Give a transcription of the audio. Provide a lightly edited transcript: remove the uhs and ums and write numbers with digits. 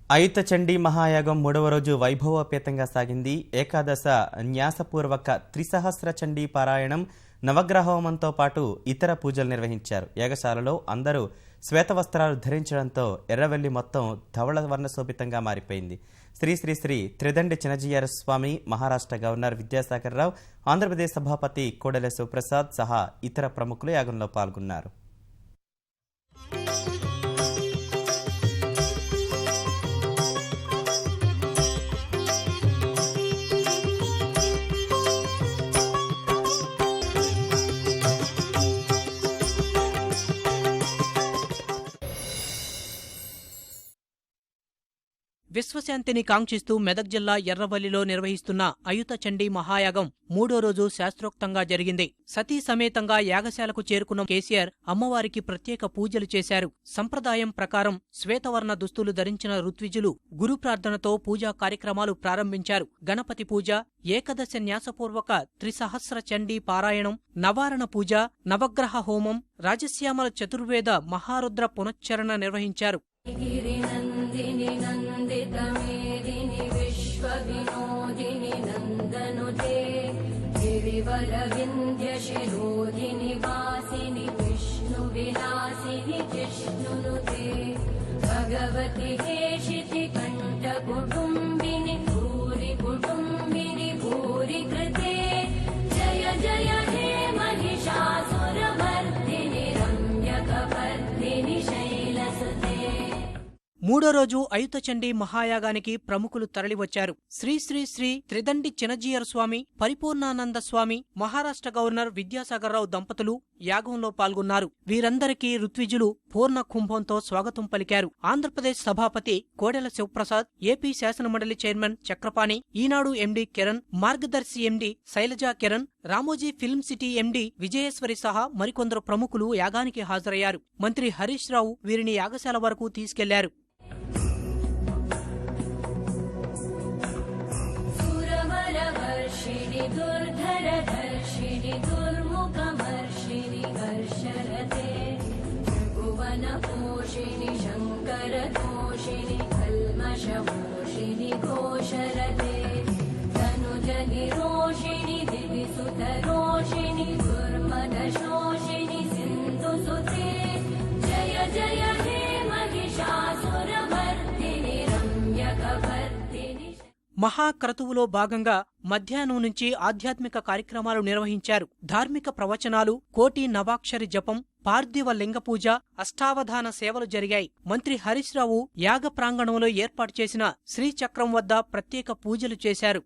అయుత చండీ మహాయాగం 3వ రోజు వైభవోపేతంగా సాగింది. ఏకాదశ న్యాసపూర్వక త్రిసహస్ర చండీ పారాయణం, నవగ్రహోమంతో పాటు ఇతర పూజలు నిర్వహించారు. యాగశాలలో అందరూ శ్వేత వస్త్రాలు ధరించడంతో ఎర్రవెల్లి మొత్తం ధవళ వర్ణశోభితంగా మారిపోయింది. శ్రీ శ్రీ శ్రీ త్రిదండి చినజీయర స్వామి, మహారాష్ట్ర గవర్నర్ విద్యాసాగర్ రావు, ఆంధ్రప్రదేశ్ సభాపతి కోడెల శివప్రసాద్ సహా ఇతర ప్రముఖులు యాగంలో పాల్గొన్నారు. విశ్వశాంతిని కాంక్షిస్తూ మెదక్ జిల్లా ఎర్రవల్లిలో నిర్వహిస్తున్న అయుత చండీ మహాయాగం 3వ రోజు శాస్త్రోక్తంగా జరిగింది. సతీ సమేతంగా యాగశాలకు చేరుకున్న కేసీఆర్ అమ్మవారికి ప్రత్యేక పూజలు చేశారు. సంప్రదాయం ప్రకారం శ్వేతవర్ణ దుస్తులు ధరించిన ఋత్విజులు గురు ప్రార్థనతో పూజా కార్యక్రమాలు ప్రారంభించారు. గణపతి పూజ, ఏకదశ న్యాసపూర్వక త్రిసహస్ర చండీ పారాయణం, నవారణ పూజ, నవగ్రహ హోమం, రాజశ్యామల చతుర్వేద మహారుద్ర పునశ్చరణ నిర్వహించారు. गिरिनन्दिनि नन्दितमेदिनि विश्वविनोदिनि नन्दनुते गिरिवरविन्ध्यशिरोधिनि वासिनि विष्णुविलासिनि जिष्णुनुते भगवति हेशिति कण्ठकुटुम्बिनि भूरि कुटुम्बिनि भूरि कृते जय जय हे महिषासुरमर्दिनि रम्यकपर्दिनि शैलसुते. 3వ రోజు అయుత చండీ మహాయాగానికి ప్రముఖులు తరలివచ్చారు. శ్రీ శ్రీ శ్రీ త్రిదండి చినజీయర స్వామి, పరిపూర్ణానంద స్వామి, మహారాష్ట్ర గవర్నర్ విద్యాసాగర్ రావు దంపతులు యాగంలో పాల్గొన్నారు. వీరందరికీ ఋత్విజులు పూర్ణ కుంభంతో స్వాగతం పలికారు. ఆంధ్రప్రదేశ్ సభాపతి కోడెల శివప్రసాద్, ఏపీ శాసనమండలి chairman Chakrapani, Eenadu MD Kiran, Margadarsi MD Shailaja Kiran, Ramoji film city MD Vijayeswari సహా మరికొందరు ప్రముఖులు యాగానికి హాజరయ్యారు. మంత్రి హరీష్ రావు వీరిని యాగశాల వరకు తీసుకెళ్లారు. दुर्धरधर्षिणि दुर्मुखमर्षिणि हर्षरते त्रिभुवनपोषिणि शङ्करतोषिणि कल्मषमोषिणि घोषरते तनुजनिरोषिणि दिविसुतरोषिणि दुर्मदशोषिणि सिन्धुसुते जय जय हे महिषासुरमर्दिनि रम्यकपर्दिनि. మహాక్రతువులో భాగంగా మధ్యాహ్నం నుంచి ఆధ్యాత్మిక కార్యక్రమాలు నిర్వహించారు. ధార్మిక ప్రవచనాలు, కోటి నవాక్షరి జపం, పార్థివ లింగ పూజ, అష్టావధాన సేవలు జరిగాయి. మంత్రి హరీష్ రావు యాగ ప్రాంగణంలో ఏర్పాటు చేసిన శ్రీచక్రం వద్ద ప్రత్యేక పూజలు చేశారు.